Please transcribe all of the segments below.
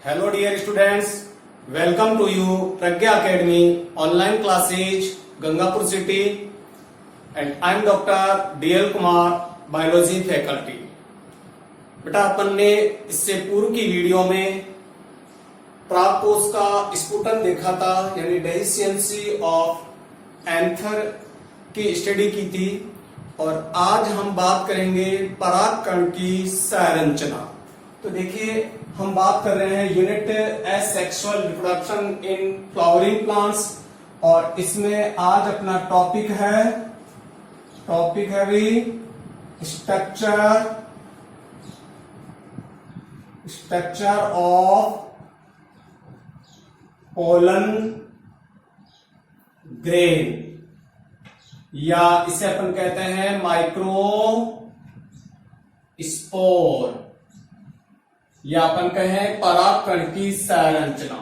Hello dear students, welcome to you Pragya Academy online classes Gangapur city and I am Dr. DL Kumar biology faculty। बेटा अपन ने इससे पूर्व की video में प्राक कोष का स्फुटन देखा था, यानी डेफिशिएंसी ऑफ एंथर की स्टडी की थी और आज हम बात करेंगे परागकण की संरचना। तो देखिए हम बात कर रहे हैं unit asexual reproduction in flowering plants और इसमें आज अपना टॉपिक है भी स्ट्रक्चर ऑफ पोलन ग्रेन, या इसे अपन कहते हैं माइक्रो स्पोर, या अपन कहें परागकण की संरचना।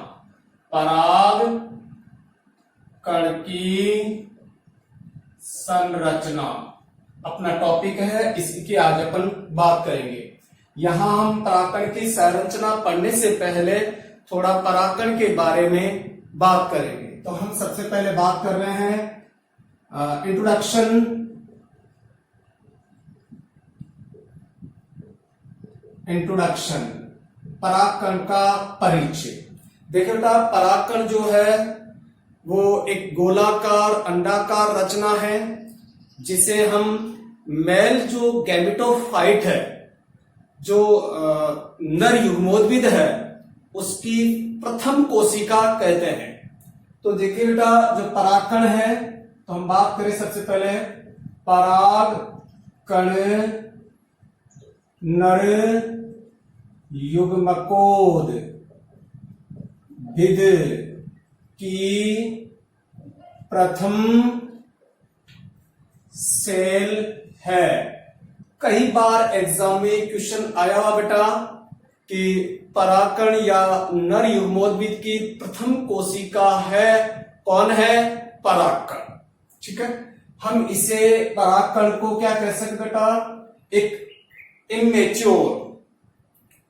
परागकण की संरचना अपना टॉपिक है, इसकी आज अपन बात करेंगे। यहां हम परागकण की संरचना पढ़ने से पहले थोड़ा परागकण के बारे में बात करेंगे। तो हम सबसे पहले बात कर रहे हैं इंट्रोडक्शन, परागकण का परिचय। देखिए बेटा, परागकण जो है वो एक गोलाकार अंडाकार रचना है जिसे हम मेल जो गैमेटोफाइट है, जो नर युग्मोद्भिद है, उसकी प्रथम कोशिका कहते हैं। तो देखिए बेटा, जो परागकण है तो हम बात करें सबसे पहले परागकण नर युग्मकोद्भिद की प्रथम सेल है। कई बार एग्जाम में क्वेश्चन आया हुआ बेटा कि परागकण या नर युग्मोद्भिद की प्रथम कोशिका है, कौन है? परागकण। ठीक है, हम इसे परागकण को क्या कह सकते बेटा? एक इमेच्योर,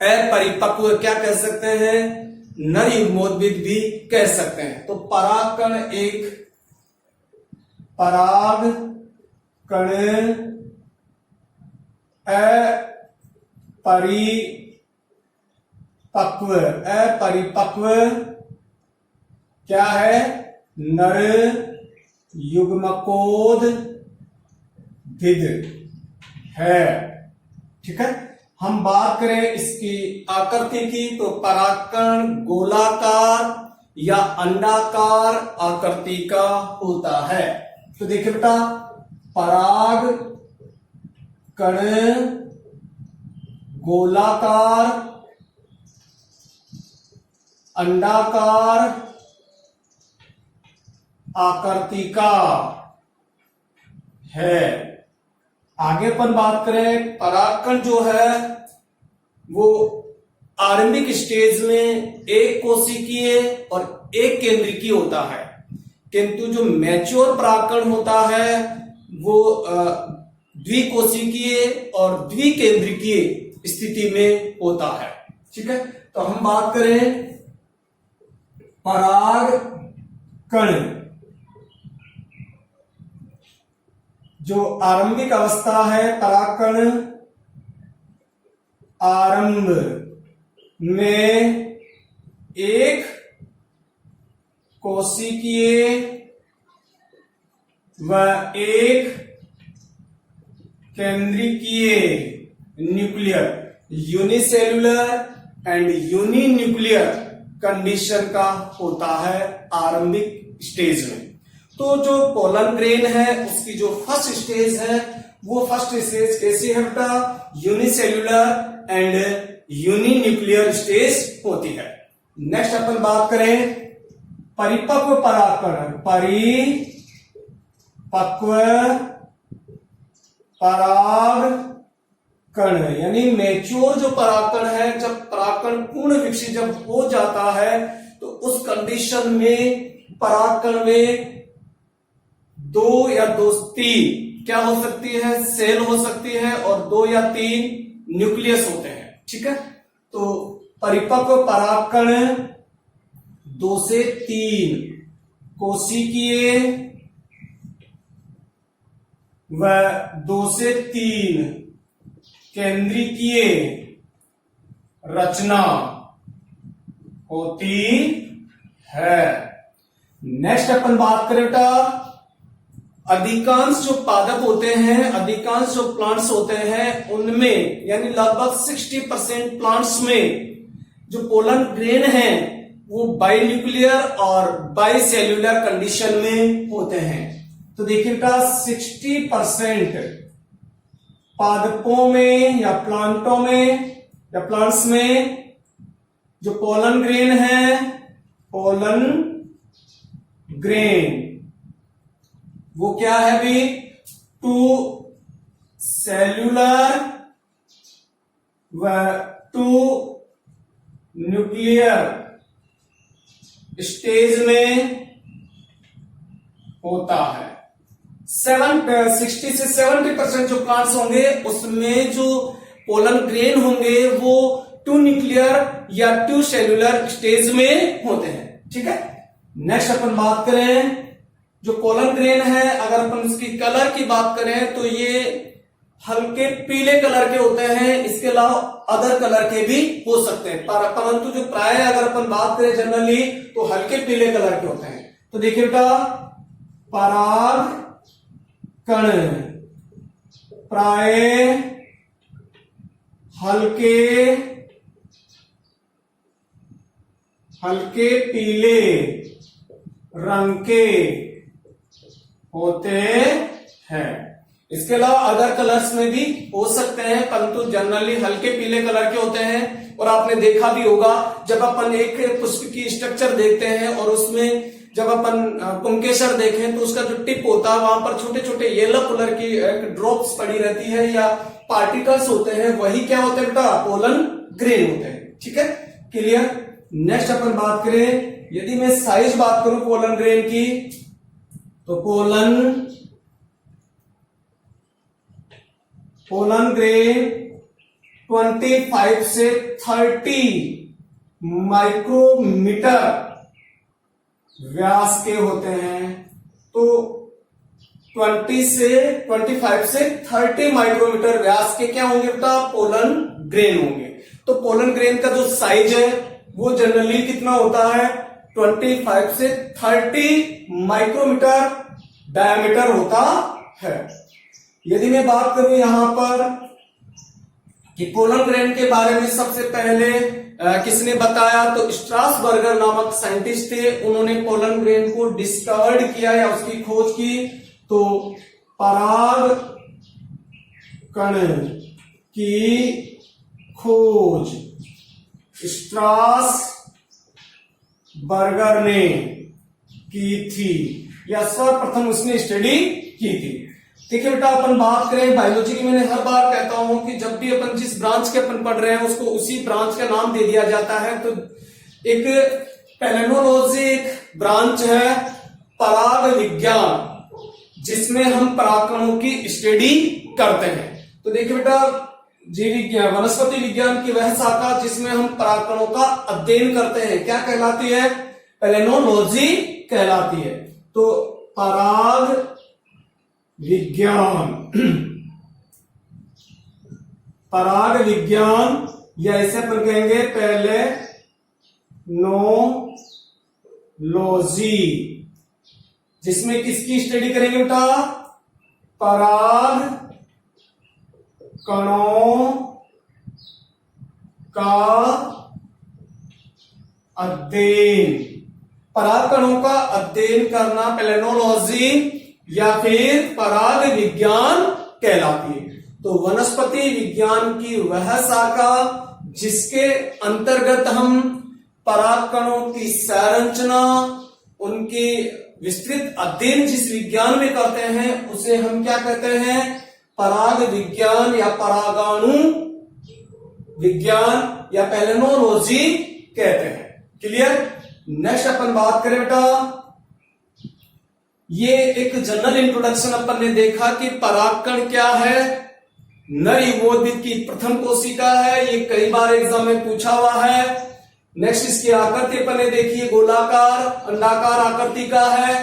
अपरिपक्व क्या कह सकते हैं? नर युग्मोद्भिद भी कह सकते हैं। तो परागकण एक परागकण अपरिपक्व क्या है? नर युग्मकोद्भिद है। ठीक है, हम बात करें इसकी आकृति की तो परागकण गोलाकार या अंडाकार आकृति का होता है। तो देखिए बेटा, परागकण गोलाकार अंडाकार आकृति का है। आगे अपन बात करें, परागकण जो है वो आरंभिक स्टेज में एक कोशिकीय और एक केंद्रिकीय होता है, किंतु जो मैच्योर परागकण होता है वो द्विकोशिकीय और द्विकेंद्रिकीय स्थिति में होता है। ठीक है, तो हम बात करें परागकण जो आरंभिक अवस्था है, परागकण आरंभ में एक कोशिकीय व एक केंद्रिकीय न्यूक्लियर, यूनिसेल्युलर एंड यूनिन्यूक्लियर कंडीशन का होता है आरंभिक स्टेज में। तो जो पोलन ग्रेन है उसकी जो फर्स्ट स्टेज है वो फर्स्ट स्टेज कैसी है बेटा? यूनिसेल्युलर एंड यूनिन्यूक्लियर स्टेज होती है। नेक्स्ट अपन बात करें परिपक्व परागकण, परिपक्व परागकण यानी मैच्योर जो परागकण है, जब परागकण पूर्ण विकसित जब हो जाता है तो उस कंडीशन में परागकण में दो या तीन क्या हो सकती है? सेल हो सकती है और 2 या 3 न्यूक्लियस होते हैं। ठीक है, तो परिपक्व परागकण 2 से 3 कोशिकीय व 2 से 3 केंद्रीकीय रचना होती है। नेक्स्ट अपन बात करें बेटा, अधिकांश जो पादप होते हैं, अधिकांश जो प्लांट्स होते हैं उनमें यानी लगभग 60% प्लांट्स में जो पोलन ग्रेन है वो बाइन्यूक्लियर और बाइसेल्यूलर कंडीशन में होते हैं। तो देखिए बेटा 60% पादपों में या प्लांटों में या प्लांट्स में जो पोलन ग्रेन है, पोलन ग्रेन वो क्या है भी, 2 सेल्यूलर व 2 न्यूक्लियर स्टेज में होता है। 60 से 70% जो प्लांट्स होंगे उसमें जो पोलन ग्रेन होंगे वो 2 न्यूक्लियर या 2 सेल्यूलर स्टेज में होते हैं। ठीक है, नेक्स्ट अपन बात करें जो पोलन ग्रेन है, अगर अपन इसकी कलर की बात करें तो ये हल्के पीले कलर के होते हैं, इसके अलावा अदर कलर के भी हो सकते हैं, परंतु जो प्राय अगर अपन बात करें जनरली तो हल्के पीले कलर के होते हैं। तो देखिए बेटा पराग कण प्राय हल्के पीले रंग के होते हैं। इसके अलावा अदर कलर्स में भी हो सकते हैं, परंतु जनरली हल्के पीले कलर के होते हैं। और आपने देखा भी होगा जब अपन एक पुष्प की स्ट्रक्चर देखते हैं और उसमें जब अपन पुंकेसर देखें तो उसका जो टिप होता है वहां पर छोटे छोटे येलो कलर की ड्रॉप्स पड़ी रहती है या पार्टिकल्स होते हैं, वही क्या होते हैं बेटा, पोलन ग्रेन होते हैं। ठीक है, क्लियर। नेक्स्ट अपन बात करें, यदि मैं साइज बात करूं पोलन ग्रेन की, तो पोलन ग्रेन 25 से 30 माइक्रोमीटर व्यास के होते हैं। तो 25 से 30 माइक्रोमीटर व्यास के क्या होंगे बेटा, पोलन ग्रेन होंगे। तो पोलन ग्रेन का जो साइज है वो जनरली कितना होता है, 25 से 30 माइक्रोमीटर डायमीटर होता है। यदि मैं बात करूं यहां पर कि पोलन ग्रेन के बारे में सबसे पहले किसने बताया, तो स्ट्रासबर्गर नामक साइंटिस्ट थे, उन्होंने पोलन ग्रेन को डिस्कवर्ड किया या उसकी खोज की। तो पराग कण की खोज स्ट्रासबर्गर ने की थी या सर्वप्रथम उसने स्टडी की थी। देखिए बेटा अपन बात करें बायोलॉजी की, मैंने हर बार कहता हूं कि जब भी अपन जिस ब्रांच के अपन पढ़ रहे हैं उसको उसी ब्रांच का नाम दे दिया जाता है। तो एक पैलेनोलॉजी एक ब्रांच है पराग विज्ञान, जिसमें हम परागकणों की स्टडी करते हैं। तो देखिए बेटा जीव विज्ञान वनस्पति विज्ञान की वह शाखा जिसमें हम परागकणों का अध्ययन करते हैं क्या कहलाती है, पैलेनोलॉजी कहलाती है। तो पराग विज्ञान या इसे अपन कहेंगे पहले नोलॉजी, जिसमें किसकी स्टडी करेंगे बेटा, पराग कणों का अध्ययन, पराग कणों का अध्ययन करना पैलेनोलॉजी या फिर पराग विज्ञान कहलाती है। तो वनस्पति विज्ञान की वह शाखा जिसके अंतर्गत हम पराग कणों की संरचना, उनकी विस्तृत अध्ययन जिस विज्ञान में करते हैं उसे हम क्या कहते हैं, पराग विज्ञान या परागाणु विज्ञान या पैलेनोलॉजी कहते हैं। क्लियर। नेक्स्ट अपन बात करें बेटा, ये एक जनरल इंट्रोडक्शन अपन ने देखा कि परागकण क्या है, नर युग्मोद्भिद की प्रथम कोशिका है, ये कई बार एग्जाम में पूछा हुआ है। नेक्स्ट इसकी आकृति अपन ने देखिए, गोलाकार अंडाकार आकृति का है।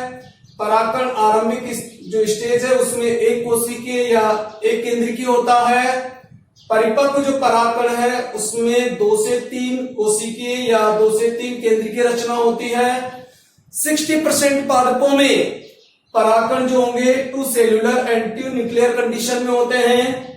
परागकण आरंभिक जो स्टेज है उसमें एक कोशिकीय या एक केंद्रीय होता है। परिपक्व जो परागकण है उसमें 2 से 3 कोशिकीय या 2 से 3 केंद्रीय रचना होती है। 60% पादपों में परागकण जो होंगे 2 सेल्यूलर एंड 2 न्यूक्लियर कंडीशन में होते हैं।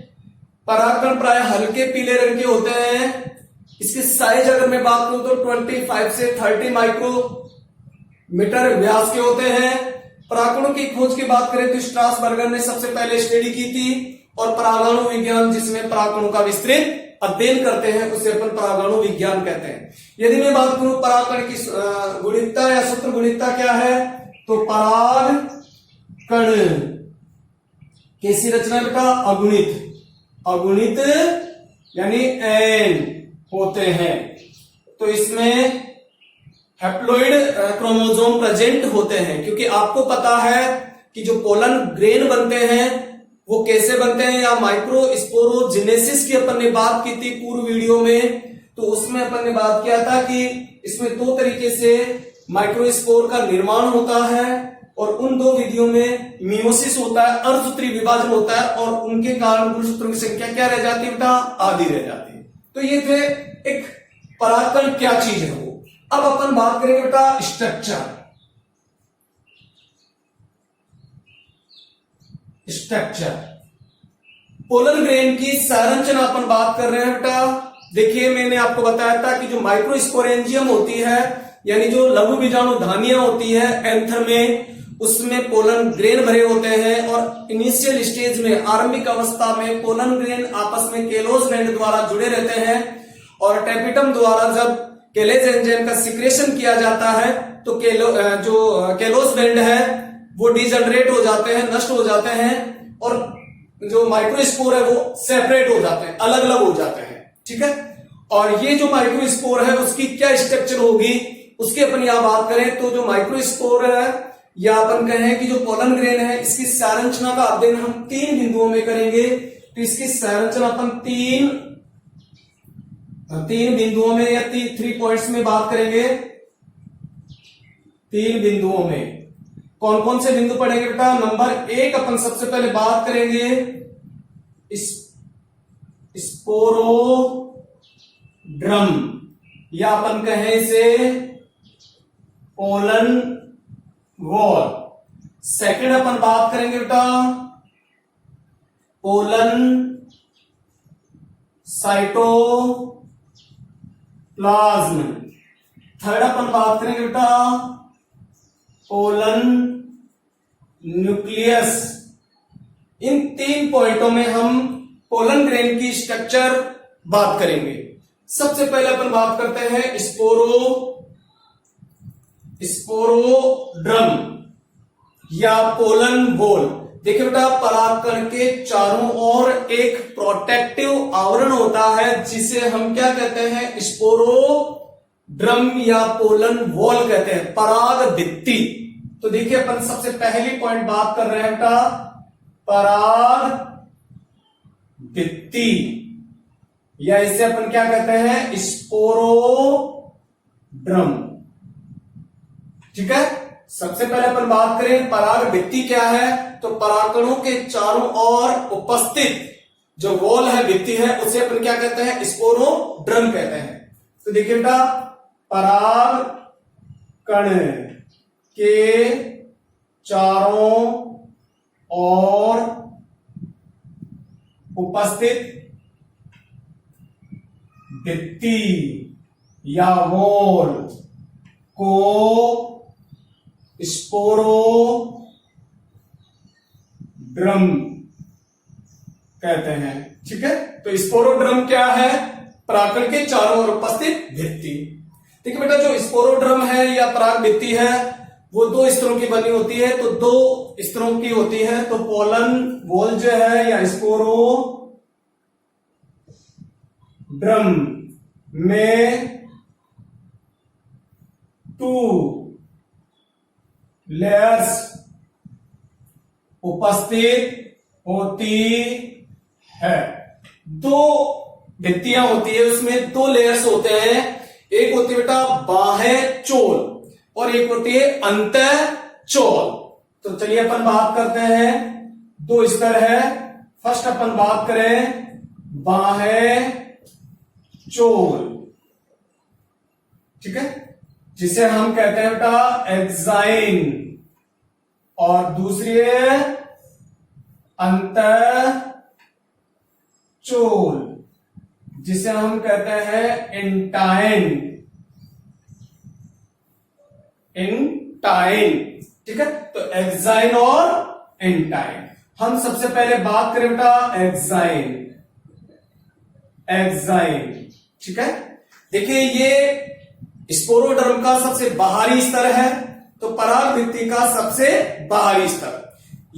परागकण प्राय हल्के पीले रंग के होते हैं। इसकी साइज अगर मैं बात करूं तो 25 से 30 माइक्रोमीटर व्यास के होते हैं। परागकणों की खोज की बात करें तो स्ट्रासबर्गर ने सबसे पहले स्टडी की थी, और परागणु विज्ञान जिसमें परागकणों का विस्तृत अध्ययन करते हैं उसे अपन परागणु विज्ञान कहते हैं। यदि मैं बात करूं परागकण की गुणितता या सूत्र गुणितता क्या है, तो परागकण कैसी रचना बेटा, अगुणित यानी एन होते हैं। तो इसमें हैप्लॉइड क्रोमोसोम प्रेजेंट होते हैं, क्योंकि आपको पता है कि जो पोलन ग्रेन बनते हैं वो कैसे बनते हैं, या माइक्रोस्पोरोजेनेसिस की अपन ने बात की थी पूर्व वीडियो में। तो उसमें अपन ने बात किया था कि इसमें 2 तरीके से माइक्रोस्पोर का निर्माण होता है, और उन 2 विधियों में मियोसिस होता है, अर्धसूत्री विभाजन होता है, और उनके कारण गुणसूत्रों की संख्या क्या रह जाती है बेटा, आधी रह जाती है। तो ये थे एक परागकण क्या चीज है वो। अब अपन बात करेंगे बेटा स्ट्रक्चर। पोलन ग्रेन की संरचना अपन बात कर रहे हैं बेटा। देखिए मैंने आपको बताया था कि जो माइक्रोस्पोरेंजियम होती है, यानी जो लघु बीजाणु धानियां होती है एंथर में, उसमें पोलन ग्रेन भरे होते हैं, और इनिशियल स्टेज में आरंभिक अवस्था में पोलन ग्रेन आपस में केलोज बैंड द्वारा जुड़े रहते हैं, और टेपिटम द्वारा जब केलेज एंजाइम का सिक्रेशन किया जाता है तो जो केलोज बैंड है वो डिजनरेट हो जाते हैं, नष्ट हो जाते हैं, और जो माइक्रोस्पोर है वो सेपरेट हो जाते हैं, अलग अलग हो जाते हैं। ठीक है, और ये जो माइक्रोस्पोर है उसकी क्या स्ट्रक्चर होगी उसकी अपन यहां बात करें तो जो माइक्रोस्पोर है, या अपन कहें कि जो पोलन ग्रेन है, इसकी संरचना का अध्ययन हम 3 बिंदुओं में करेंगे। तो इसकी संरचना अपन 3 बिंदुओं में या 3 पॉइंट्स में बात करेंगे। 3 बिंदुओं में कौन कौन से बिंदु पढ़ेंगे बेटा। नंबर 1 अपन सबसे पहले बात करेंगे स्पोरोड्रम, या अपन कहें इसे पोलन वॉल। सेकंड अपन बात करेंगे बेटा पोलन साइटोप्लाज्म। थर्ड अपन बात करेंगे बेटा पोलन न्यूक्लियस। इन 3 पॉइंटों में हम पोलन ग्रेन की स्ट्रक्चर बात करेंगे। सबसे पहले अपन बात करते हैं स्पोरोड्रम या पोलन बॉल। देखिए बेटा परागकण के चारों ओर एक प्रोटेक्टिव आवरण होता है जिसे हम क्या कहते हैं, स्पोरोड्रम या पोलन वॉल कहते हैं, पराग भित्ति। तो देखिए अपन सबसे पहली पॉइंट बात कर रहे हैं बेटा पराग भित्ति, या इसे अपन क्या कहते हैं, स्पोरोड्रम। ठीक है, सबसे पहले अपन बात करें पराग भित्ति क्या है, तो परागकणों के चारों ओर उपस्थित जो वॉल है, भित्ति है, उसे अपन क्या कहते हैं, स्पोरोड्रम कहते हैं। तो देखिए बेटा परागकण के चारों ओर उपस्थित भित्ति या वॉल को स्पोरोड्रम कहते हैं। ठीक है, तो स्पोरोड्रम क्या है, परागकण के चारों ओर उपस्थित भित्ति। देखिए बेटा जो स्पोरोड्रम है या पराग भित्ति है वो 2 स्तरों की बनी होती है। तो 2 स्तरों की होती है, तो पोलन वॉल जो है या स्पोरोड्रम में 2 लेयर्स उपस्थित होती है। दो भित्तियां होती है, उसमें दो लेयर्स होते हैं। एक होती है बेटा बाह्य चोल और एक होती है अंतः चोल। तो चलिए अपन बात करते हैं, दो स्तर है। फर्स्ट अपन बात करें बाह्य चोल, ठीक है, जिसे हम कहते हैं बेटा एक्साइन, और दूसरी है अंतः चोल, जिसे हम कहते हैं इंटाइन। ठीक है, तो एक्साइन और इंटाइन। हम सबसे पहले बात करें बेटा एक्साइन। ठीक है, देखिए ये स्पोरोडर्म का सबसे बाहरी स्तर है, तो पराग भित्ति का सबसे बाहरी स्तर।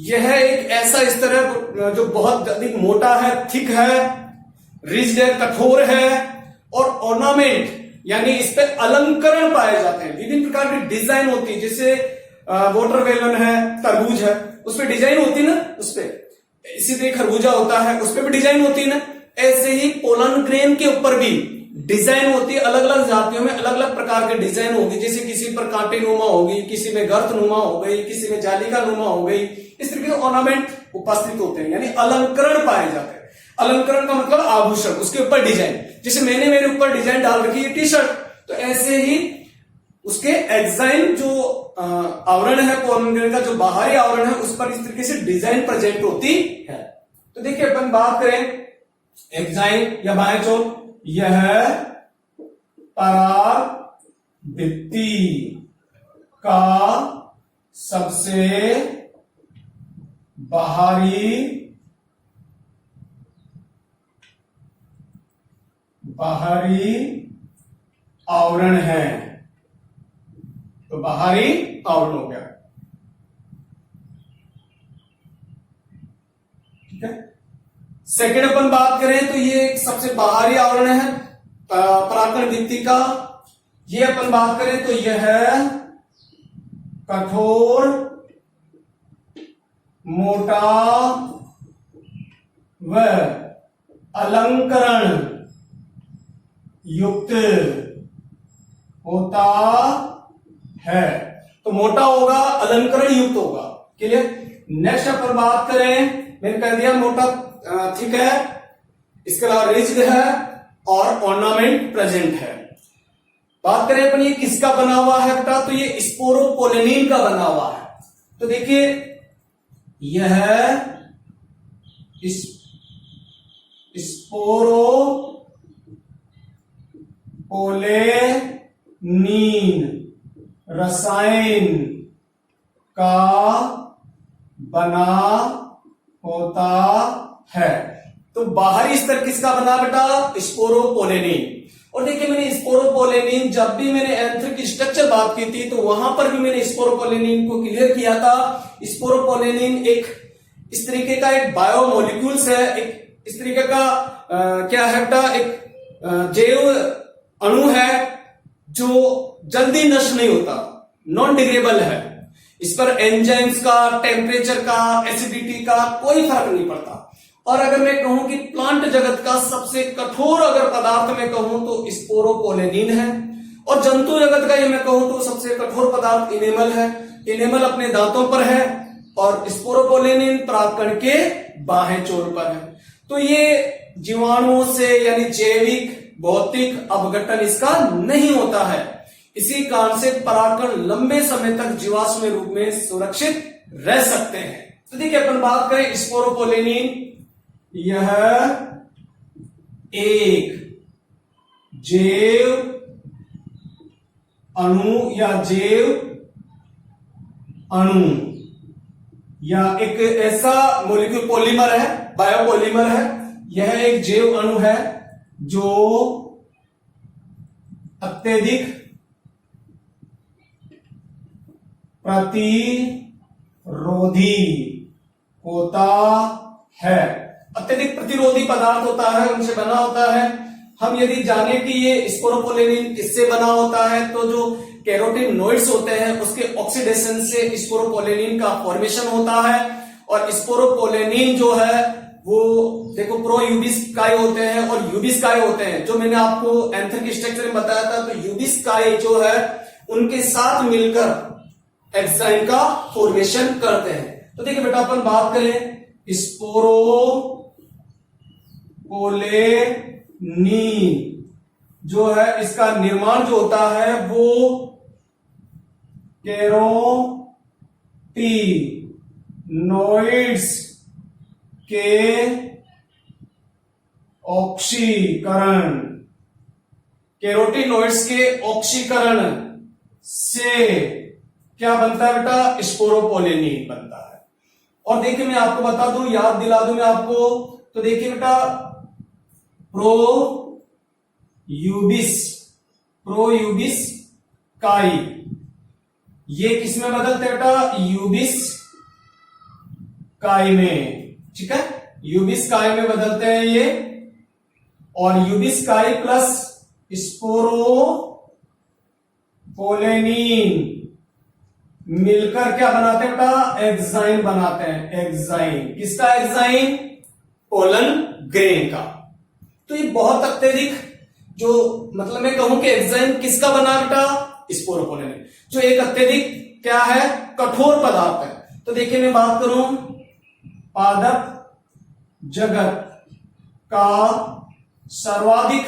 यह एक ऐसा स्तर है जो बहुत अधिक मोटा है, थिक है, रिज्ड है, कठोर है, और ऑर्नामेंट यानी इस पे अलंकरण पाए जाते हैं। विभिन्न प्रकार की डिजाइन होती है, जैसे वाटरमेलन है, तरबूज है, उस पर डिजाइन होती है ना, उस पर। इसी तरह खरबूजा होता है, उस पर भी डिजाइन होती है ना। ऐसे ही पोलन ग्रेन के ऊपर भी डिजाइन होती है। अलग अलग जातियों में अलग अलग प्रकार के डिजाइन होगी, जैसे किसी पर कांटे नुमा होगी, किसी में गर्त नुमा हो गई, किसी में जालिका नुमा हो गई। इस तरीके के ऑर्नामेंट उपस्थित होते हैं, यानी अलंकरण पाए जाते हैं। अलंकरण का मतलब आभूषण, उसके ऊपर डिजाइन। जैसे मैंने मेरे ऊपर डिजाइन डाल रखी है टी शर्ट, तो ऐसे ही उसके एक्साइन जो आवरण है, पोलन ग्रेन का जो बाहरी आवरण है, उस पर इस तरीके से डिजाइन प्रेजेंट होती है। तो देखिए अपन बात करें एक्साइन या बाह्य चोल, यह पराग भित्ति का सबसे बाहरी आवरण है। तो बाहरी आवरण हो गया, ठीक है। सेकेंड अपन बात करें तो ये सबसे बाहरी आवरण है परागकण भित्ति का। ये अपन बात करें तो यह है कठोर, मोटा व अलंकरण युक्त होता है। तो मोटा होगा, अलंकरण युक्त होगा। क्लियर। नेक्स्ट अपन बात करें, मैंने कह दिया मोटा ठीक है, इसके अलावा रिज्ड है और ऑर्नामेंट प्रेजेंट है। बात करें अपन ये किसका बना हुआ है बेटा, तो ये स्पोरोपोलेनिन का बना हुआ है। तो देखिए यह स्पोरोपोलेनिन रसायन का बना होता है। तो बाहरी स्तर किसका बना बेटा, स्पोरोपोलेनिन। और देखिए मैंने स्पोरोपोलेनिन, जब भी मैंने एंथर की स्ट्रक्चर बात की थी, तो वहां पर भी मैंने स्पोरोपोलेनिन को क्लियर किया था। स्पोरोपोलेनिन एक इस तरीके का एक बायोमोलिक्यूल्स है, एक इस तरीके का क्या है बेटा, एक जैव अणु है जो जल्दी नष्ट नहीं होता, नॉन डिग्रेडेबल है। इस पर एंजाइम्स का, टेम्परेचर का, एसिडिटी का कोई फर्क नहीं पड़ता। और अगर मैं कहूं कि प्लांट जगत का सबसे कठोर अगर पदार्थ मैं कहूं तो स्पोरोपोलेनिन है, और जंतु जगत का ये मैं कहूं तो सबसे कठोर पदार्थ इनेमल है। इनेमल अपने दांतों पर है और स्पोरोपोलेनिन परागकण के बाह्य चोल पर है। तो ये जीवाणुओं से यानी जैविक भौतिक अपघटन इसका नहीं होता है। इसी कारण से परागकण लंबे समय तक जीवाश्म रूप में सुरक्षित रह सकते हैं। तो देखिए अपन बात करें स्पोरोपोलेनिन, यह एक जैव अणु या जैव अणु या एक ऐसा मोलिक्यूल पॉलीमर है, बायोपॉलीमर है। यह एक जैव अणु है जो अत्यधिक प्रतिरोधी होता है। अत्यधिक प्रतिरोधी पदार्थ होता है, उनसे बना होता है। हम यदि जाने कि ये स्पोरोपोलेनिन किससे बना होता है, तो जो कैरोटीनॉइड्स होते हैं उसके ऑक्सीडेशन से स्पोरोपोलेनिन का फॉर्मेशन होता है। और स्पोरोपोलेनिन जो है वो देखो प्रो यूबिस काय होते हैं और यूबिस काय होते हैं। जो मैंने आपको एंथर के स्ट्रक्चर में बताया था, तो यूबिस काय जो है उनके साथ मिलकर एंजाइम का फॉर्मेशन करते हैं। तो देखिए बेटा, अपन बात करें स्पोरोपोलेनिन जो है, इसका निर्माण जो होता है वो कैरोटीनोइड्स के ऑक्सीकरण, कैरोटीनोइड्स के ऑक्सीकरण से क्या बनता है बेटा, स्पोरोपोलेनिन बनता है। और देखिए मैं आपको बता दूं, याद दिला दूं मैं आपको, तो देखिए बेटा प्रोयूबिस काई ये किसमें बदलते हैं बेटा, यूबिस काई में, ठीक है, यूबिस काई में बदलते हैं ये। और यूबिस काई प्लस स्पोरोपोलेनिन मिलकर क्या बनाते हैं बेटा, एग्जाइम बनाते हैं। एग्जाइम किसका, एग्जाइम पोलन ग्रेन का। तो ये बहुत अत्यधिक, जो मतलब मैं कहूं कि एग्जाइम किसका बना बेटा, स्पोरोपोलेनिन, जो एक अत्यधिक क्या है, कठोर पदार्थ है। तो देखिए मैं बात करूं पादप जगत का सर्वाधिक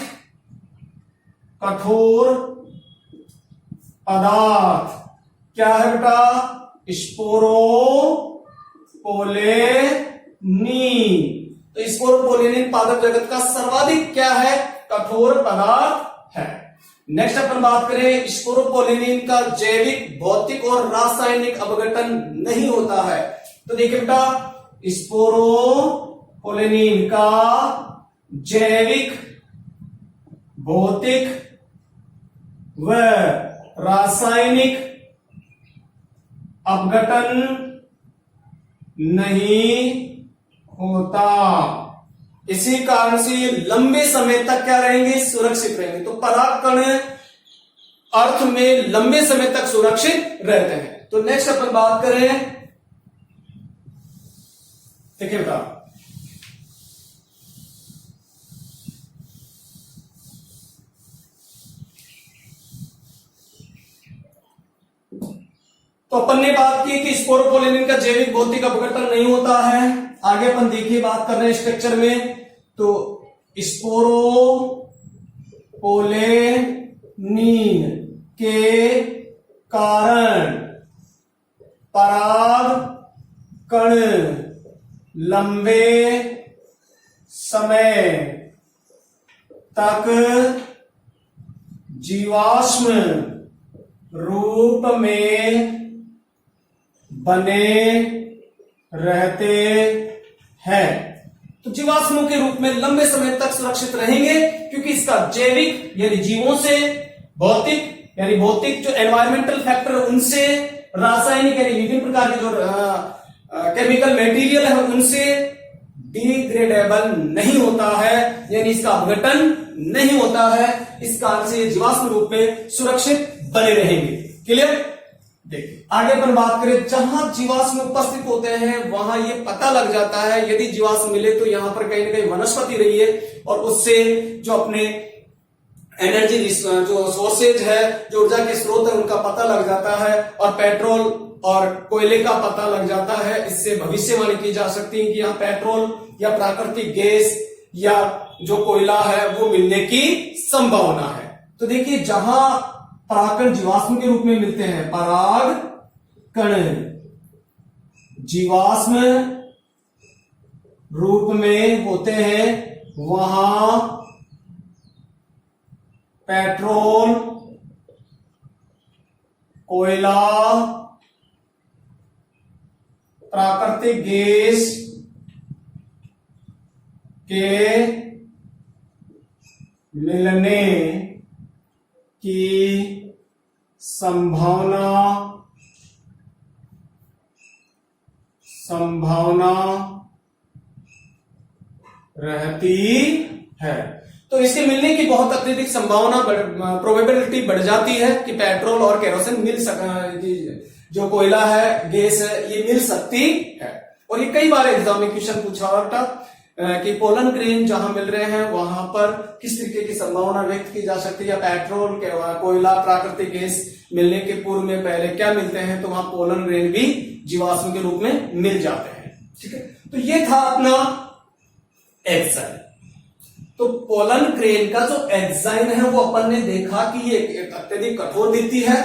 कठोर पदार्थ क्या है बेटा, स्पोरोपोलेनिन। तो स्पोरोपोलेनिन पादप जगत का सर्वाधिक क्या है, कठोर पदार्थ है। नेक्स्ट अपन बात करें, स्पोरोपोलेनिन का जैविक, भौतिक और रासायनिक अपघटन नहीं होता है। तो देखिए बेटा, स्पोरोपोलेनिन का जैविक, भौतिक व रासायनिक अपघटन नहीं होता। इसी कारण से ये लंबे समय तक क्या रहेंगे, सुरक्षित रहेंगे। तो परागकण अर्थ में लंबे समय तक सुरक्षित रहते हैं। तो नेक्स्ट अपन बात करें, देखिए बेटा तो अपन ने बात की कि स्पोरोपोलेनिन का जैविक भौतिक अपघटन नहीं होता है। आगे अपन देखिए बात कर रहे हैं स्ट्रक्चर में, तो स्पोरोपोलेनिन के कारण पराग कण लंबे समय तक जीवाश्म रूप में बने रहते हैं। तो जीवाश्मों के रूप में लंबे समय तक सुरक्षित रहेंगे, क्योंकि इसका जैविक यानी जीवों से, भौतिक यानी भौतिक जो एनवायरमेंटल फैक्टर उनसे, रासायनिक यानी विभिन्न प्रकार के जो केमिकल मटेरियल है उनसे डिग्रेडेबल नहीं होता है, यानी इसका अपघटन नहीं होता है। इस कारण से जीवाश्म रूप में सुरक्षित बने रहेंगे। क्लियर? देखिए आगे अपन बात करें, जहां जीवाश्म उपस्थित होते हैं वहां ये पता लग जाता है, यदि जीवाश्म मिले तो यहां पर कहीं ना कहीं वनस्पति रही है, और उससे जो अपने एनर्जी जो सोर्सेज है, जो ऊर्जा के स्रोत है, उनका पता लग जाता है, और पेट्रोल और कोयले का पता लग जाता है। इससे भविष्यवाणी की जा सकती है कि यहाँ पेट्रोल या प्राकृतिक गैस या जो कोयला है वो मिलने की संभावना है। तो देखिए जहां परागकण जीवाश्म के रूप में मिलते हैं, परागकण जीवाश्म रूप में होते हैं, वहां पेट्रोल, कोयला, प्राकृतिक गैस के मिलने की संभावना रहती है। तो इसके मिलने की बहुत अत्यधिक संभावना, प्रोबेबिलिटी बढ़ जाती है कि पेट्रोल और केरोसिन मिल जो कोयला है, गैस है, ये मिल सकती है। और ये कई बार एग्जाम में क्वेश्चन पूछा हुआ था कि पोलन ग्रेन जहां मिल रहे हैं वहां पर किस तरीके की संभावना व्यक्त की जा सकती है, या पेट्रोल कोयला प्राकृतिक गैस मिलने के पूर्व में पहले क्या मिलते हैं, तो वहां पोलन ग्रेन भी जीवाश्म के रूप में मिल जाते हैं। ठीक है, तो ये था अपना एग्जाइन। तो पोलन ग्रेन का जो एग्जाइन है वो अपन ने देखा कि ये अत्यधिक कठोर दिखती है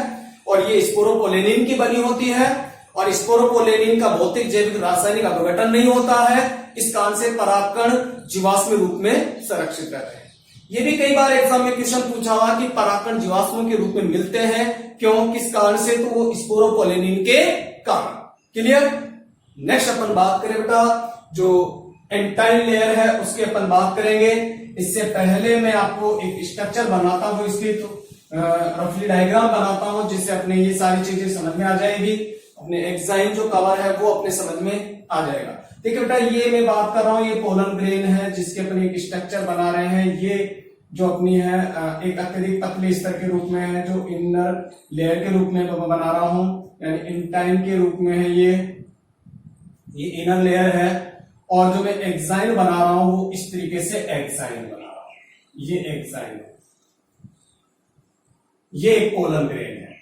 और ये स्पोरोपोलेनिन की बनी होती है, और स्पोरोपोलेनिन का भौतिक जैविक रासायनिक अपघटन नहीं होता है, इस कारण से परागकण जीवाश्म रूप में संरक्षित रहते हैं। ये भी कई बार एग्जाम में क्वेश्चन पूछा हुआ कि परागकण जीवाश्म के रूप में मिलते हैं, क्यों, किस कारण से, तो वो स्पोरोपोलेनिन के कारण। क्लियर। नेक्स्ट अपन बात करें बेटा जो एंटाइन लेयर है उसकी अपन बात करेंगे। इससे पहले मैं आपको एक स्ट्रक्चर बनाता हूं, इसकी तो रफली डायग्राम बनाता हूं, जिससे अपने ये सारी चीजें समझ में आ जाएगी, अपने एग्जाइन जो कवर है वो अपने समझ में आ जाएगा। देखिए बेटा, ये मैं बात कर रहा हूं, ये पोलन ग्रेन है जिसके अपन एक स्ट्रक्चर बना रहे हैं। ये जो अपनी है एक अत्यधिक पतले स्तर के रूप में है, जो इनर लेयर के रूप में मैं बना रहा हूं, यानी एंटाइन के रूप में है। ये इनर लेयर है, और जो मैं एग्जाइन बना रहा हूं वो इस तरीके से एग्जाइन बना रहा हूं। ये एग्जाइन है, ये एक पोलन ग्रेन है।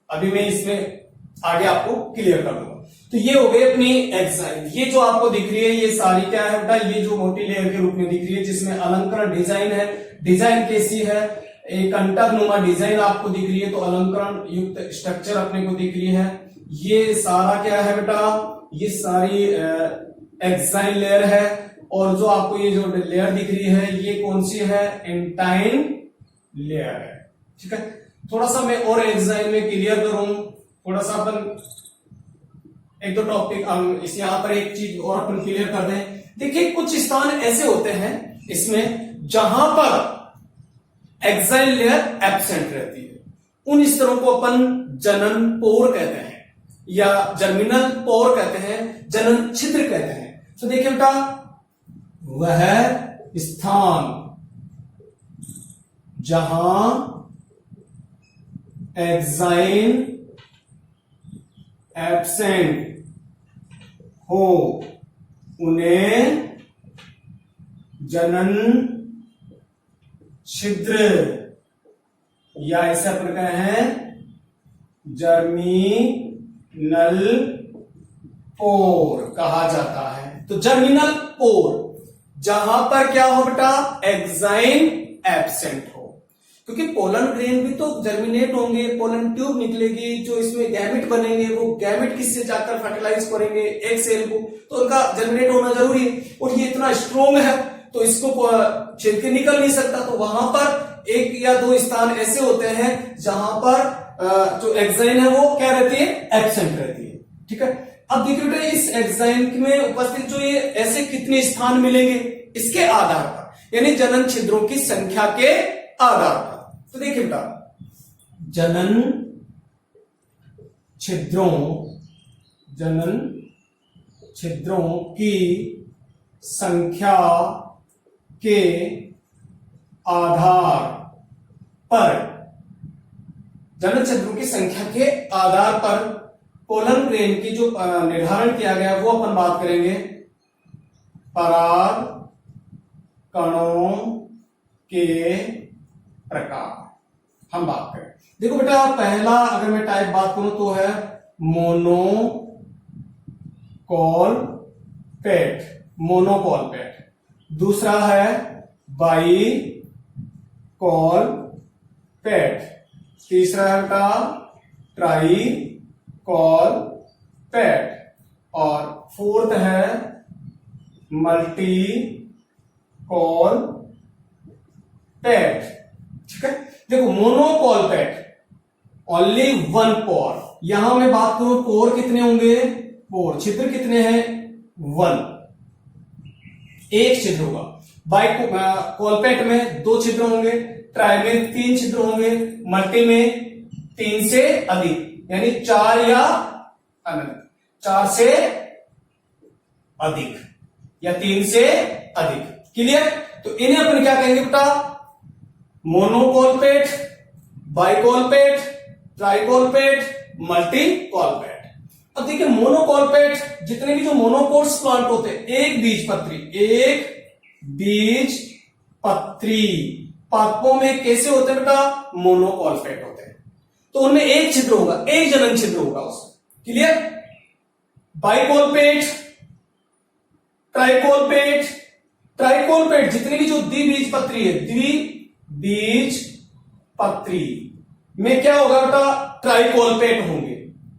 अभी मैं इसमें आगे आपको क्लियर कर दूंगा। तो ये हो गई अपनी एग्जाइन। ये जो आपको दिख रही है ये सारी क्या है बेटा, ये जो मोटी लेयर के रूप में दिख रही है जिसमें अलंकरण डिजाइन है, डिजाइन कैसी है, एक कंटकनुमा डिजाइन आपको दिख रही है, तो अलंकरण युक्त स्ट्रक्चर अपने को दिख रही है। ये सारा क्या है बेटा, ये सारी एग्जाइन लेयर है, और जो आपको ये जो लेयर दिख रही है ये कौन सी है, एंटाइन लेयर है। ठीक है, थोड़ा सा मैं और एग्जाइन में क्लियर करूं, थोड़ा सा अपन एक दो टॉपिक इस यहां पर एक चीज और अपन क्लियर कर दें। देखिए कुछ स्थान ऐसे होते हैं इसमें जहां पर एग्जाइन लेयर एब्सेंट रहती है, उन स्तरों को अपन जनन पोर कहते हैं या जर्मिनल पोर कहते हैं, जनन छिद्र कहते हैं। तो देखिए बेटा, वह स्थान जहां एग्जाइन एब्सेंट हो उन्हें जनन छिद्र या ऐसे अपन कहें जर्मिनल पोर कहा जाता है। तो जर्मिनल पोर जहां पर क्या हो बेटा, एग्जाइन एब्सेंट हो, क्योंकि पोलन ग्रेन भी तो जर्मिनेट होंगे, पोलन ट्यूब निकलेगी, जो इसमें गैमेट बनेंगे, वो गैमेट किससे जाकर फर्टिलाइज करेंगे एक सेल को, तो उनका जर्मिनेट होना जरूरी है। और ये इतना स्ट्रोंग है तो इसको छील के निकल नहीं सकता, तो वहां पर एक या दो स्थान ऐसे होते हैं जहां पर जो एग्जाइन है वो क्या रहती है, एब्सेंट रहती है। ठीक है, अब देखिए बेटा इस एग्जाइन में उपस्थित जो ये ऐसे कितने स्थान मिलेंगे इसके आधार पर, यानी जनन छिद्रों की संख्या के आधार पर। तो देखिए बेटा, जनन छिद्रों की संख्या के आधार पर, जनन छिद्रों की संख्या के आधार पर पोलन ग्रेन की जो निर्धारण किया गया वो अपन बात करेंगे पराग कणों के प्रकार हम बात करें। देखो बेटा, पहला अगर मैं टाइप बात करूं तो है मोनोकॉलपेट, दूसरा है बाइकॉलपेट, तीसरा है बेटा ट्राइकॉलपेट, और फोर्थ है मल्टीकॉलपेट। ठीक है, देखो मोनोकॉलपेट ओनली वन पोर, यहां मैं बात करूं पोर कितने होंगे, पोर छिद्र कितने हैं, वन, एक छिद्र होगा। बाइकॉलपेट में दो छिद्र होंगे, ट्राई में तीन छिद्र होंगे, मल्टी में तीन से अधिक, यानी चार या अनंत, चार से अधिक या तीन से अधिक। क्लियर, तो इन्हें अपन क्या कहेंगे बेटा, मोनोकॉलपेट, बाइकॉलपेट, ट्राइकॉलपेट, मल्टीकॉलपेट। अब देखिए मोनोकॉर्पेट, जितने भी जो मोनोकोट्स प्लांट होते हैं, एक बीजपत्री पादपों में कैसे होते हैं बेटा? मोनोकॉर्पेट होते हैं। तो उनमें एक छिद्र होगा, एक जनन छिद्र होगा उसमें। क्लियर? बाइकॉर्पेट, ट्राइकॉर्पेट, ट्राइकॉर्पेट जितने भी जो द्विबीजपत्री है, द्विबीजपत्री में क्या होगा बेटा? ट्राइकॉर्पेट होंगे।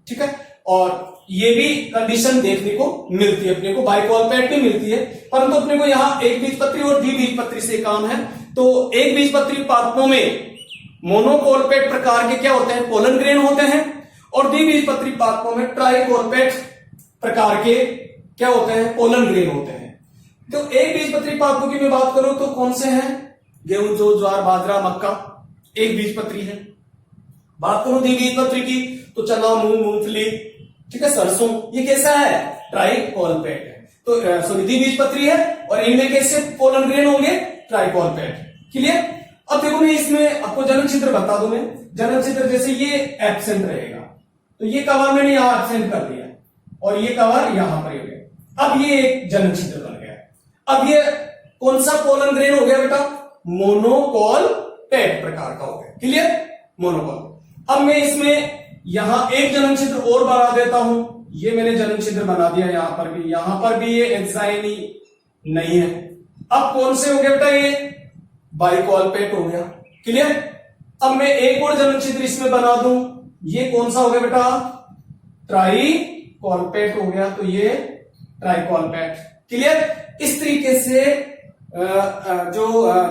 ठीक है, और ये भी कंडीशन देखने को मिलती है अपने को, बाइकॉर्पेट भी मिलती है, परंतु अपने को यहां एक बीजपत्री और द्विबीजपत्री से काम है। तो एक बीजपत्री पादपों में मोनोकॉर्पेट प्रकार के क्या होते हैं? पोलन ग्रेन होते हैं, और द्विबीजपत्री पादपों में ट्राइकॉर्पेट प्रकार के क्या होते हैं? पोलन ग्रेन होते हैं। तो एक बीजपत्री पादपों की मैं बात करूं तो कौन से हैं? गेहूं, जौ, ज्वार, बाजरा, मक्का एक बीजपत्री है। बात करूं द्विबीजपत्री की तो चना, मूंग, मूंगफली, ठीक है, सरसों, ये कैसा है? ट्राइकॉर्पेट है। तो सॉरी द्विबीजपत्री है, और इनमें कैसे पोलन ग्रेन होंगे? ट्राइकॉर्पेट। क्लियर? अब देखो मैं इसमें आपको जनन छिद्र बता दूं। मैं जनन छिद्र जैसे ये एब्सेंट रहेगा, तो ये कवर मैंने यहां एब्सेंट कर दिया, और ये कवर यहां पर हो गया। अब ये एक जनन छिद्र बन गया। अब ये कौन सा पोलन ग्रेन हो गया बेटा? मोनोकॉर्पेट प्रकार का हो गया। क्लियर? मोनोकॉर्पेट। अब मैं इसमें यहां एक जनन छिद्र और बना देता हूं। ये मैंने जनन छिद्र बना दिया, यहां पर भी ये एंजाइम नहीं है। अब कौन से हो गया बेटा? ये बाइकॉर्पेट हो गया। क्लियर? अब मैं एक और जनन छिद्र इसमें बना दूं, ये कौन सा हो गया बेटा? ट्राइकॉर्पेट हो गया। तो ये ट्राइकॉर्पेट। क्लियर? इस तरीके से जो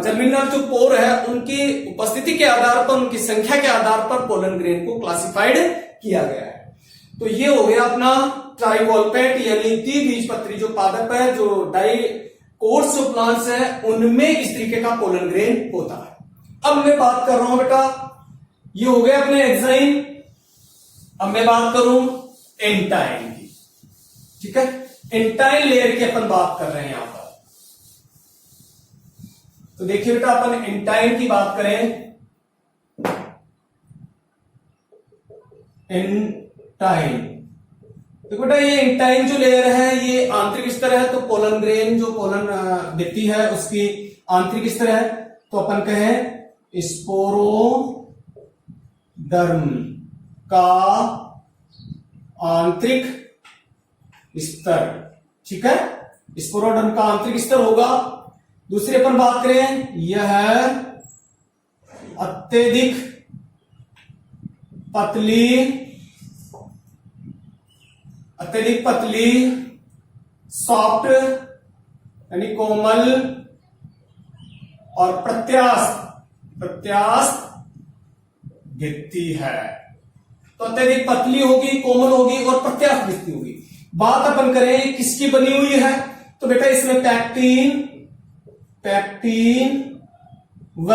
जर्मिनल जो पोर है उनकी उपस्थिति के आधार पर, उनकी संख्या के आधार पर पोलन ग्रेन को क्लासिफाइड किया गया है। तो ये हो गया अपना ट्राइकॉर्पेट, यानी द्विबीजपत्री जो पादप है, जो डाइकोट्स जो प्लांट्स हैं, उनमें इस तरीके का पोलन ग्रेन होता है। अब मैं बात कर रहा हूं बेटा, ये हो गया अपने एंजाइम। अब मैं बात करूं एंटाइन की। ठीक है, एंटाइन लेयर की अपन बात कर रहे हैं यहां पर। तो देखिए बेटा, अपन एंटाइन की बात करें, एंटाइन, देखो बेटा ये एंटाइन जो लेयर है ये आंतरिक स्तर है। तो पोलन ग्रेन जो पोलन देती है उसकी आंतरिक स्तर है, तो अपन कहें स्पोरोडर्म का आंतरिक स्तर। ठीक है, स्पोरोडर्म का आंतरिक स्तर होगा। दूसरी अपन बात करें, यह है अत्यधिक पतली सॉफ्ट यानी कोमल और प्रत्यास्थ भित्ति है। तो अत्यधिक पतली होगी, कोमल होगी और प्रत्यास्थ भित्ति होगी। बात अपन करें किसकी बनी हुई है, तो बेटा इसमें पैक्टीन व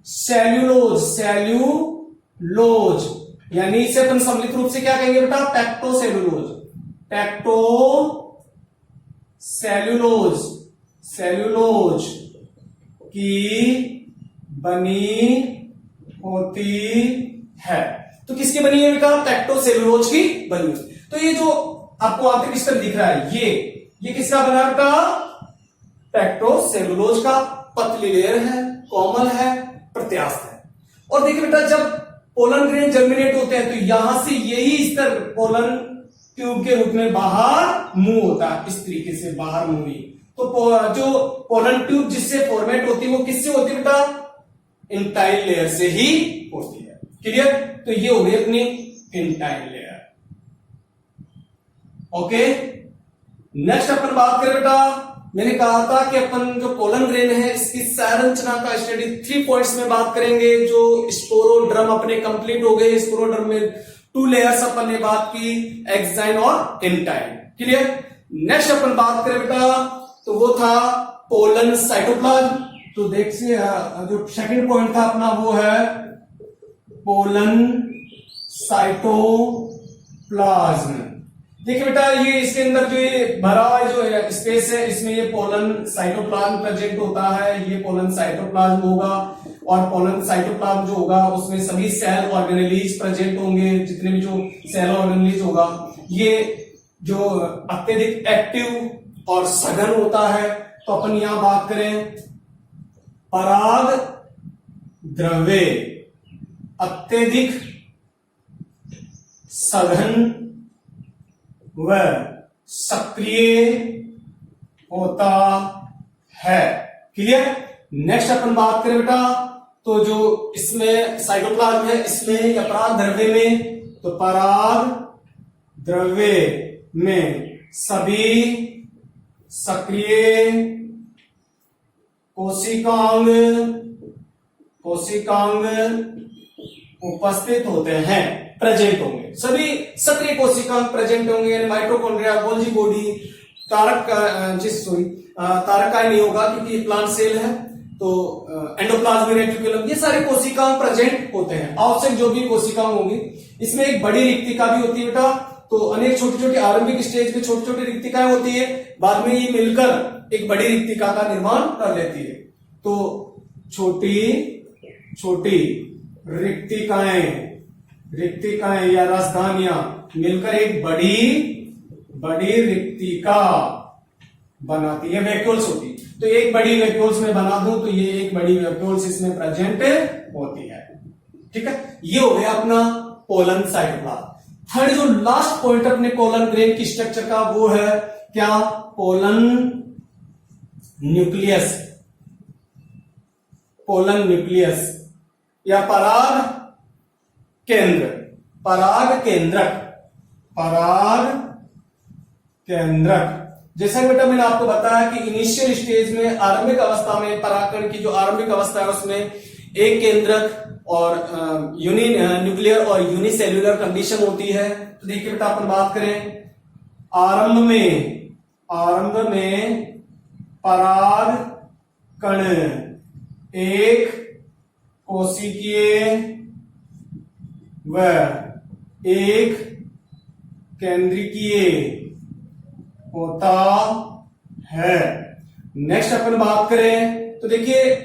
सेल्यूलोज यानी इसे अपन सम्मिलित रूप से क्या कहेंगे बेटा? सेल्यूलोज की बनी होती है। तो किसकी बनी है बेटा? पैक्टोसेल्यूलोज की बनी। तो ये जो आपको आंतरिक स्तर दिख रहा है, ये किसका बना बेटा? पैक्टोसेल्यूलोज का। पतली लेयर है, कोमल है, प्रत्यास्थ है। और देखिए बेटा, जब पोलन ग्रेन जर्मिनेट होते हैं तो यहां से यही स्तर पोलन ट्यूब के रूप में बाहर मूव होता है, इस तरीके से बाहर मूवी। तो जो पोलन ट्यूब जिससे फॉर्मेट होती है वो किससे होती है बेटा? एंटाइन लेयर से ही होती है। क्लियर? तो ये हो गई अपनी एंटाइन लेयर। ओके, नेक्स्ट अपन बात करें बेटा, मैंने कहा था कि अपन जो पोलन ग्रेन है इसकी संरचना का स्टडी 3 पॉइंट्स में बात करेंगे। जो स्पोरोड्रम अपने कंप्लीट हो गए, स्पोरोड्रम में 2 लेयर्स अपन ने बात की, एक्साइन और एंटाइन। क्लियर? नेक्स्ट अपन बात करें बेटा तो वो था पोलन साइटोप्लाज्म। तो देखिए जो सेकंड पॉइंट था अपना वो है पोलन साइटोप्लाज्म। देखिए बेटा, ये इसके अंदर जो ये भरा हुआ जो स्पेस है इसमें ये पोलन साइटोप्लाज्म प्रेजेंट होता है। ये पोलन साइटोप्लाज्म होगा, और पोलन साइटोप्लाज्म जो होगा उसमें सभी सेल ऑर्गेनेलीज प्रेजेंट होंगे, जितने भी जो सेल ऑर्गेनेलीज होगा। ये जो अत्यधिक एक्टिव और सघन होता है, तो अपन यहां बात करें पराग द्रव्य अत्यधिक सघन व सक्रिय होता है। क्लियर। नेक्स्ट अपन बात करें बेटा, तो जो इसमें साइटोप्लाज्म है, इसमें या पराग द्रव्य में, तो पराग द्रव्य में सभी सक्रिय कोशिकांग उपस्थित होते हैं, प्रेजेंट होंगे। सभी सक्रिय कोशिकांग प्रेजेंट होंगे, यानी माइटोकॉन्ड्रिया, गोल्जी बॉडी, तारकाय नहीं होगा क्योंकि प्लांट सेल है, तो एंडोप्लाज्मिक रेटिकुलम, ये सारे कोशिकांग प्रेजेंट होते हैं। आवश्यक जो भी कोशिकांग होंगी, इसमें एक बड़ी रिक्तिका भी होती है बेटा। तो अनेक छोटी छोटी आरंभिक स्टेज में छोटी छोटी रिक्तिकाएं होती है, बाद में ये मिलकर एक बड़ी रिक्तिका का निर्माण कर लेती है। तो छोटी छोटी रिक्तिकाएं या राजधानियां मिलकर एक बड़ी रिक्तिका बनाती है, वैक्यूल्स होती है। तो एक बड़ी वैक्यूल्स में बना दूं तो ये एक बड़ी वैक्यूल्स इसमें प्रेजेंट होती है। ठीक है, ये हो गया अपना पोलन साइटोप्लाज्म। थर्ड जो लास्ट पॉइंट अपने पोलन ग्रेन की स्ट्रक्चर का, वो है क्या? पोलन न्यूक्लियस या पराग केंद्रक। जैसा बेटा मैंने आपको बताया कि इनिशियल स्टेज में, आरंभिक अवस्था में, परागकण की जो आरंभिक अवस्था है उसमें एक केंद्रक और न्यूक्लियर और यूनिसेल्युलर कंडीशन होती है। तो देखिए बेटा, अपन बात करें आरंभ में पराग कण एक कोशिकीय व एक केंद्रकीय होता है। नेक्स्ट अपन बात करें तो देखिए,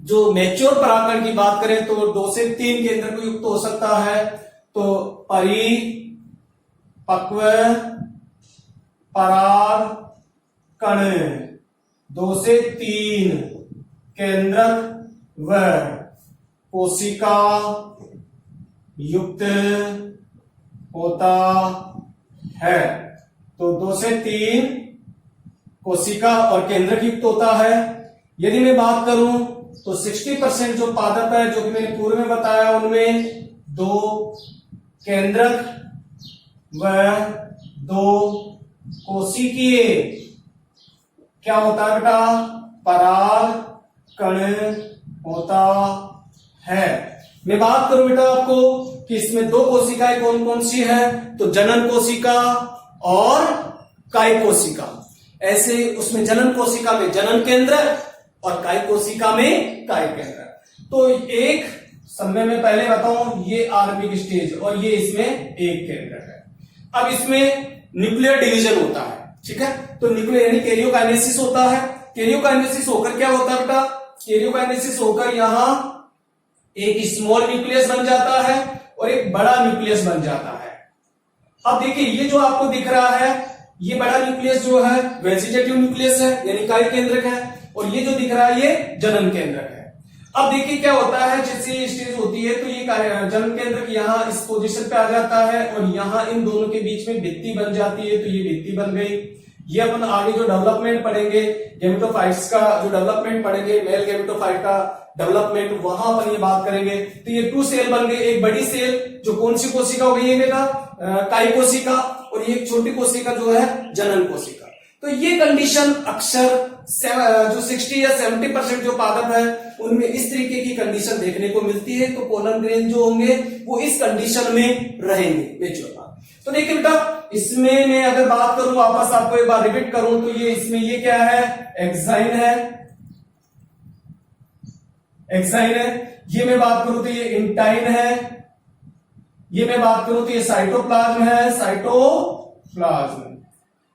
जो मैच्योर परागकण की बात करें तो 2 से 3 केंद्र को युक्त हो सकता है। तो परिपक्व पराग कण 2 से 3 केंद्रक व कोशिका युक्त होता है। तो 2 से 3 कोशिका और केंद्रक युक्त होता है। यदि मैं बात करूं तो 60% जो पादप है, जो कि मैंने पूर्व में बताया, उनमें 2 केंद्रक व 2 कोशिकीय क्या होता है बेटा? पराग कण होता है। मैं बात करूं बेटा आपको कि इसमें 2 कोशिकाएं कौन कौन सी है, तो जनन कोशिका और काय कोशिका। ऐसे उसमें जनन कोशिका में जनन केंद्र और काय कोशिका में काय केंद्र। तो एक समय में पहले बताऊं, ये आरंभिक स्टेज और ये इसमें एक केंद्र है। अब इसमें न्यूक्लियर डिवीजन होता है। ठीक है, तो न्यूक्लियर यानी कैरियोकाइनेसिस होता है। कैरियोकाइनेसिस होकर क्या होता है बेटा? कैरियोकाइनेसिस होकर यहां एक स्मॉल न्यूक्लियस बन जाता है और एक बड़ा न्यूक्लियस बन जाता है। अब देखिए, ये जो आपको दिख रहा है, ये बड़ा न्यूक्लियस जो है वेजिटेटिव न्यूक्लियस है, यानी काय केंद्रक है, और ये जो दिख रहा है ये जनन केंद्रक है। अब देखिए क्या होता है, जैसे ये स्टेज होती है तो ये जनन केंद्रक यहाँ इस पोजीशन पे आ जाता है और यहाँ इन दोनों के बीच में भित्ति बन जाती है। तो ये भित्ति बन गई। ये अपन आगे जो डेवलपमेंट पढ़ेंगे, गेमेटोफाइट्स का जो डेवलपमेंट पढ़ेंगे, मेल गेमेटोफाइट का डेवलपमेंट, वहां पर ये बात करेंगे। तो ये 2 सेल बन गई, एक बड़ी सेल जो कौन सी कोशिका हो गई है बेटा? काय कोशिका, और ये एक छोटी कोशिका जो है जनन कोशिका। तो ये कंडीशन अक्सर जो 60 या 70% जो पादप है उनमें इस तरीके की कंडीशन देखने को मिलती है। तो पोलन ग्रेन जो होंगे वो इस कंडीशन में रहेंगे मैच्योर। तो देखिए बेटा, इसमें मैं अगर बात करूं, वापस आपको एक बार रिपीट करूं, तो ये इसमें ये क्या है? एक्साइन है। ये मैं बात करूं तो ये इंटाइन है। ये मैं बात करूं तो ये साइटोप्लाज्म है, साइटोप्लाज्म।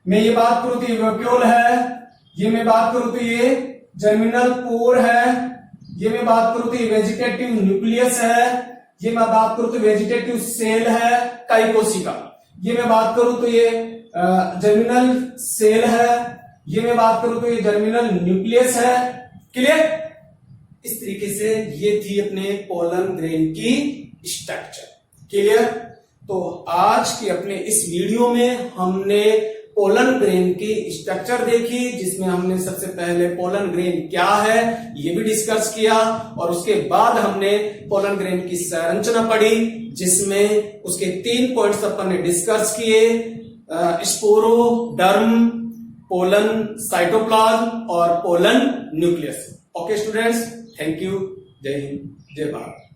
मैं ये बात करूं तो ये वैक्यूल है। ये मैं बात करूं तो ये जर्मिनल पोर है। ये मैं बात करूं तो ये वेजिटेटिव न्यूक्लियस है। ये मैं बात करूं तो वेजिटेटिव सेल है, काय कोशिका। ये मैं बात करूं तो ये जर्मिनल सेल है, ये मैं बात करूं तो ये जर्मिनल न्यूक्लियस है। क्लियर? इस तरीके से ये थी अपने पोलन ग्रेन की स्ट्रक्चर। क्लियर? तो आज की अपने इस वीडियो में हमने पोलन ग्रेन की स्ट्रक्चर देखी, जिसमें हमने सबसे पहले पोलन ग्रेन क्या है ये भी डिस्कस किया, और उसके बाद हमने पोलन ग्रेन की संरचना पढ़ी, जिसमें उसके 3 पॉइंट्स अपन ने डिस्कस किए, स्पोरोडर्म, पोलन साइटोप्लाज्म और pollen nucleus. Okay students, thank you. जय हिंद, जय भारत।